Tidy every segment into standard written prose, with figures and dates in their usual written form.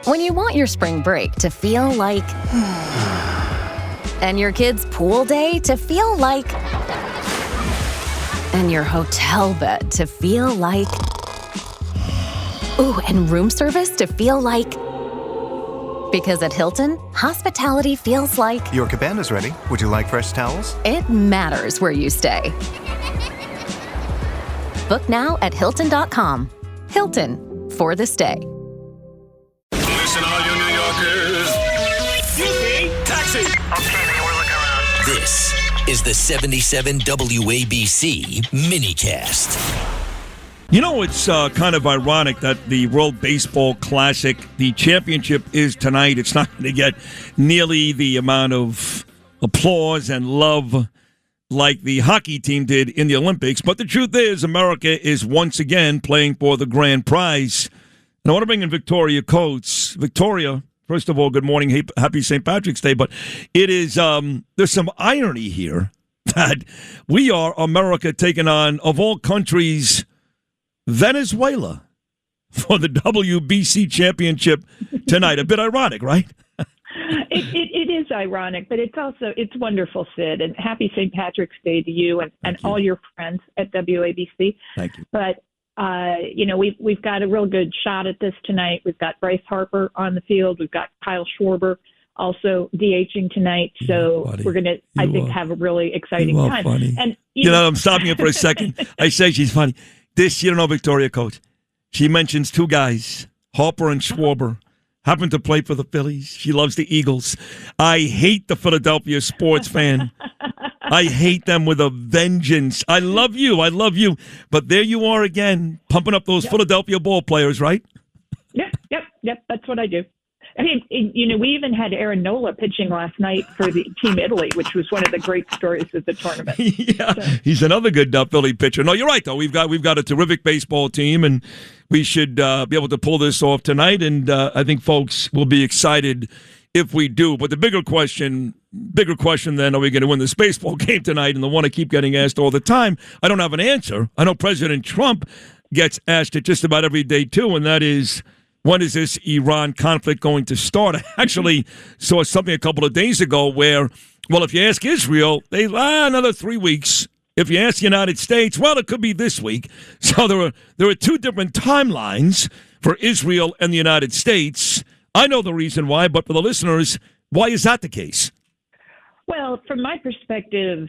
When you want your spring break to feel like... and your kids' pool day to feel like... and your hotel bed to feel like... ooh, and room service to feel like... because at Hilton, hospitality feels like... Your cabana's ready. Would you like fresh towels? It matters where you stay. Book now at Hilton.com. Hilton, for the stay. Listen, all you New Yorkers. Excuse me, taxi. Okay, we're looking around. This is the 77 WABC minicast. You know, it's kind of ironic that the World Baseball Classic, the championship is tonight. It's not going to get nearly the amount of applause and love like the hockey team did in the Olympics. But the truth is, America is once again playing for the grand prize. And I want to bring in Victoria Coates. Victoria, first of all, good morning. Happy St. Patrick's Day. But it is, there's some irony here that we are America taking on, of all countries, Venezuela for the WBC championship tonight. A bit ironic, right? It is ironic, but it's wonderful, Sid, and happy St. Patrick's Day to you and all your friends at WABC. Thank you. But we've got a real good shot at this tonight. We've got Bryce Harper on the field. We've got Kyle Schwarber also DHing tonight. So we're going to, I think, have a really exciting time. Funny. And I'm stopping you for a second. I say she's funny. This, you don't know, Victoria Coates. She mentions two guys, Harper and Schwarber, happen to play for the Phillies. She loves the Eagles. I hate the Philadelphia sports fan. I hate them with a vengeance. I love you. But there you are again, pumping up those Philadelphia ball players, right? Yep. That's what I do. I mean, we even had Aaron Nola pitching last night for the Team Italy, which was one of the great stories of the tournament. Yeah, so. He's another good Philly pitcher. No, you're right, though. We've got a terrific baseball team, and we should be able to pull this off tonight, and I think folks will be excited if we do. But the bigger question then, are we going to win this baseball game tonight? And the one I keep getting asked all the time, I don't have an answer. I know President Trump gets asked it just about every day, too, and that is, when is this Iran conflict going to start? I actually saw something a couple of days ago where, well, if you ask Israel, they another 3 weeks. If you ask the United States, well, it could be this week. So there are two different timelines for Israel and the United States. I know the reason why, but for the listeners, why is that the case? Well, from my perspective,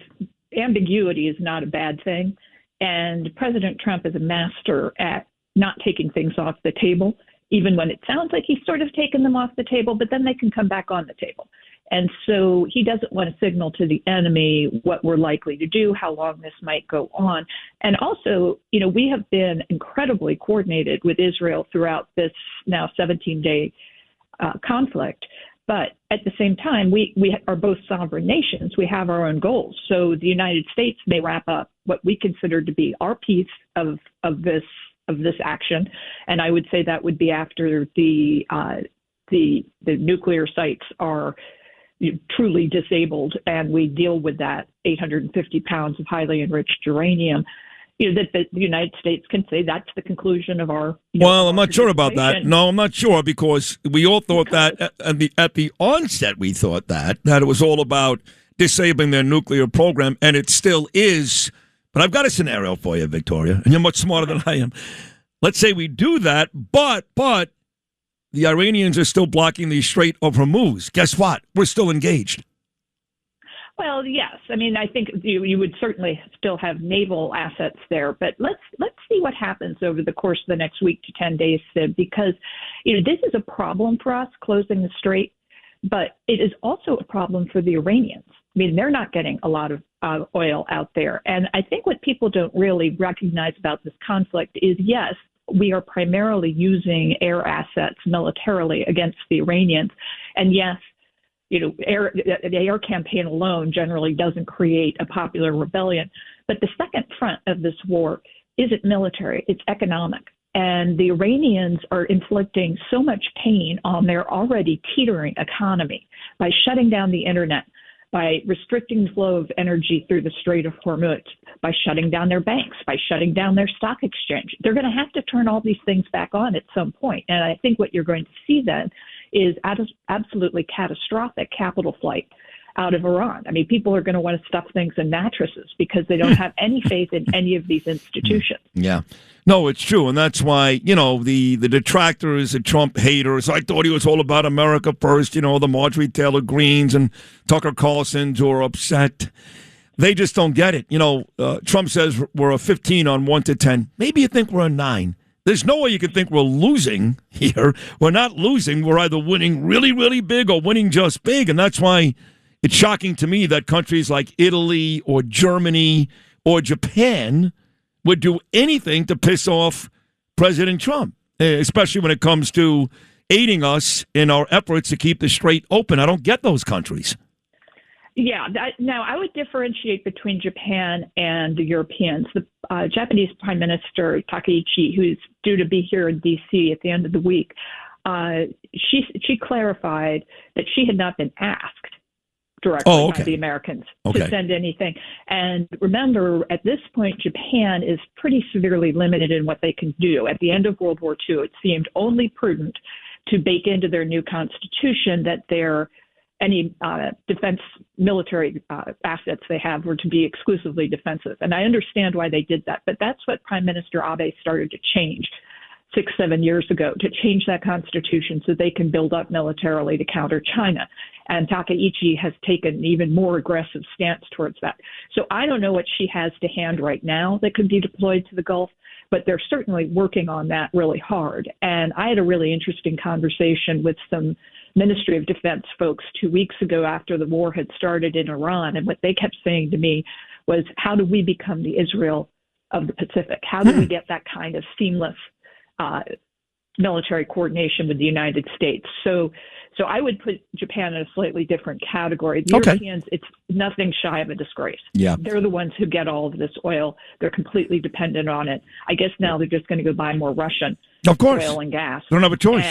ambiguity is not a bad thing. And President Trump is a master at not taking things off the table, even when it sounds like he's sort of taken them off the table, but then they can come back on the table. And so he doesn't want to signal to the enemy what we're likely to do, how long this might go on. And also, we have been incredibly coordinated with Israel throughout this now 17-day conflict. But at the same time, we are both sovereign nations. We have our own goals. So the United States may wrap up what we consider to be our piece of this action, and I would say that would be after the nuclear sites are truly disabled, and we deal with that 850 pounds of highly enriched uranium. That the United States can say that's the conclusion of our. Well, I'm not sure about that. No, I'm not sure, because we all thought that at the onset we thought that it was all about disabling their nuclear program, and it still is. But I've got a scenario for you, Victoria, and you're much smarter than I am. Let's say we do that, but the Iranians are still blocking the Strait of Hormuz. Guess what? We're still engaged. Well, yes. I mean, I think you would certainly still have naval assets there, but let's see what happens over the course of the next week to 10 days, Sid, because this is a problem for us, closing the strait, but it is also a problem for the Iranians. I mean, they're not getting a lot of oil out there. And I think what people don't really recognize about this conflict is, yes, we are primarily using air assets militarily against the Iranians. And yes, the air campaign alone generally doesn't create a popular rebellion. But the second front of this war isn't military, it's economic. And the Iranians are inflicting so much pain on their already teetering economy by shutting down the internet, by restricting the flow of energy through the Strait of Hormuz, by shutting down their banks, by shutting down their stock exchange. They're going to have to turn all these things back on at some point. And I think what you're going to see then is absolutely catastrophic capital flight out of Iran. I mean, people are going to want to stuff things in mattresses because they don't have any faith in any of these institutions. Yeah. No, it's true. And that's why, the detractors, the Trump haters, I thought he was all about America first, the Marjorie Taylor Greens and Tucker Carlsons who are upset. They just don't get it. Trump says we're a 15 on 1 to 10. Maybe you think we're a 9. There's no way you can think we're losing here. We're not losing. We're either winning really, really big or winning just big. And that's why it's shocking to me that countries like Italy or Germany or Japan would do anything to piss off President Trump, especially when it comes to aiding us in our efforts to keep the strait open. I don't get those countries. Yeah. Now, I would differentiate between Japan and the Europeans. The Japanese Prime Minister Takaichi, who's due to be here in D.C. at the end of the week, she clarified that she had not been asked directly by the Americans to send anything. And remember, at this point, Japan is pretty severely limited in what they can do. At the end of World War II, it seemed only prudent to bake into their new constitution that any defense military assets they have were to be exclusively defensive. And I understand why they did that, but that's what Prime Minister Abe started to change 6-7 years ago, to change that constitution so they can build up militarily to counter China. And Takaichi has taken an even more aggressive stance towards that. So I don't know what she has to hand right now that could be deployed to the Gulf, but they're certainly working on that really hard. And I had a really interesting conversation with some Ministry of Defense folks 2 weeks ago after the war had started in Iran. And what they kept saying to me was, how do we become the Israel of the Pacific? How do we get that kind of seamless military coordination with the United States? So I would put Japan in a slightly different category. The Europeans, it's nothing shy of a disgrace. Yeah. They're the ones who get all of this oil. They're completely dependent on it. I guess now they're just going to go buy more Russian oil and gas. They don't have a choice.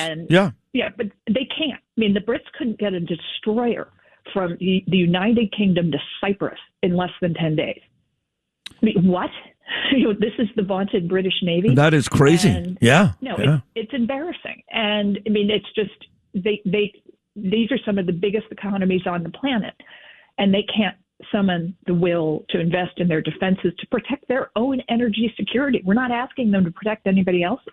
Yeah, but they can't. I mean, the Brits couldn't get a destroyer from the United Kingdom to Cyprus in less than 10 days. I mean, what? This is the vaunted British Navy. That is crazy. And, it's embarrassing. And I mean, it's just these are some of the biggest economies on the planet, and they can't summon the will to invest in their defenses to protect their own energy security. We're not asking them to protect anybody else's.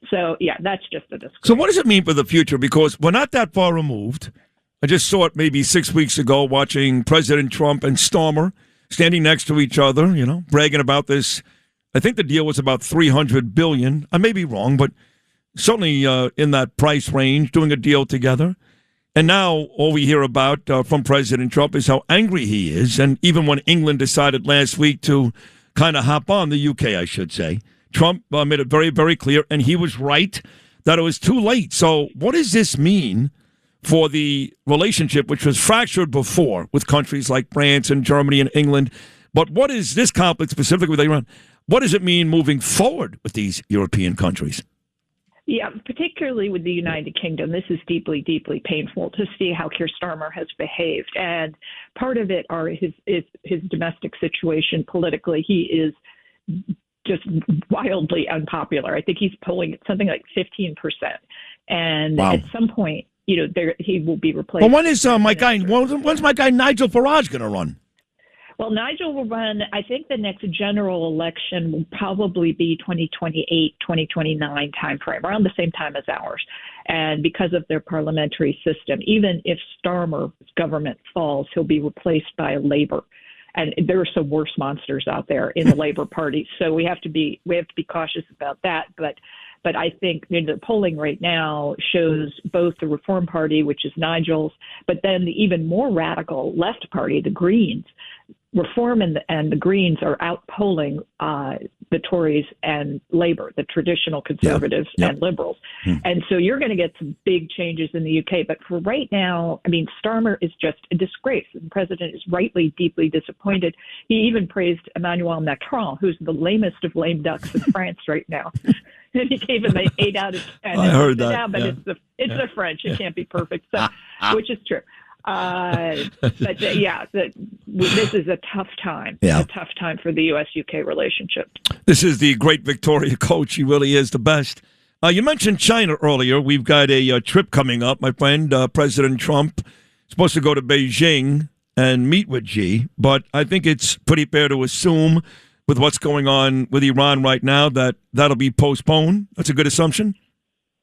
So, yeah, that's just a disgrace. So what does it mean for the future? Because we're not that far removed. I just saw it maybe 6 weeks ago watching President Trump and Starmer standing next to each other, bragging about this. I think the deal was about $300 billion. I may be wrong, but certainly in that price range, doing a deal together. And now all we hear about from President Trump is how angry he is. And even when England decided last week to kind of hop on, the UK, I should say, Trump made it very, very clear, and he was right, that it was too late. So what does this mean for the relationship, which was fractured before with countries like France and Germany and England? But what is this conflict specifically with Iran? What does it mean moving forward with these European countries? Yeah, particularly with the United Kingdom, this is deeply, deeply painful to see how Keir Starmer has behaved. And part of it are his domestic situation politically. He is just wildly unpopular. I think he's polling at something like 15%. And at some point, he will be replaced. Well, when is when's my guy Nigel Farage going to run? Well, Nigel will run, I think the next general election will probably be 2028, 2029 timeframe, around the same time as ours. And because of their parliamentary system, even if Starmer's government falls, he'll be replaced by Labour. And there are some worse monsters out there in the Labour Party. So we have to be cautious about that. But I think the polling right now shows both the Reform Party, which is Nigel's, but then the even more radical left party, the Greens. Reform and the Greens are out-polling the Tories and Labour, the traditional conservatives and liberals. And so you're going to get some big changes in the UK. But for right now, I mean, Starmer is just a disgrace. The president is rightly deeply disappointed. He even praised Emmanuel Macron, who's the lamest of lame ducks in France right now. And he gave him an 8 out of 10. I heard that. But it's the French. It can't be perfect, so, which is true. This is a tough time. Yeah. A tough time for the U.S.-UK relationship. This is the great Victoria coach. She really is the best. You mentioned China earlier. We've got a trip coming up, my friend. President Trump is supposed to go to Beijing and meet with Xi, but I think it's pretty fair to assume with what's going on with Iran right now that that'll be postponed. That's a good assumption?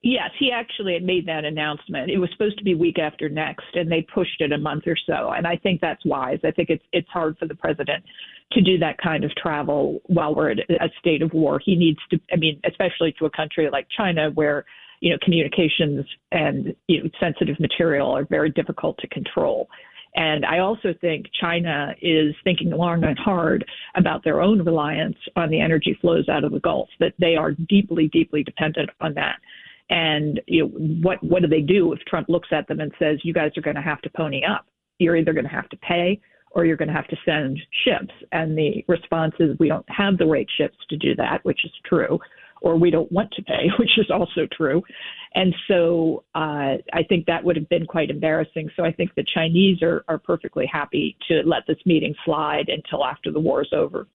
Yes, he actually had made that announcement. It was supposed to be week after next, and they pushed it a month or so. And I think that's wise. I think it's hard for the president to do that kind of travel while we're at a state of war. He needs to, especially to a country like China where, communications and sensitive material are very difficult to control. And I also think China is thinking long and hard about their own reliance on the energy flows out of the Gulf, that they are deeply, deeply dependent on that. And what do they do if Trump looks at them and says, you guys are going to have to pony up? You're either going to have to pay or you're going to have to send ships. And the response is we don't have the right ships to do that, which is true, or we don't want to pay, which is also true. And so I think that would have been quite embarrassing. So I think the Chinese are perfectly happy to let this meeting slide until after the war is over.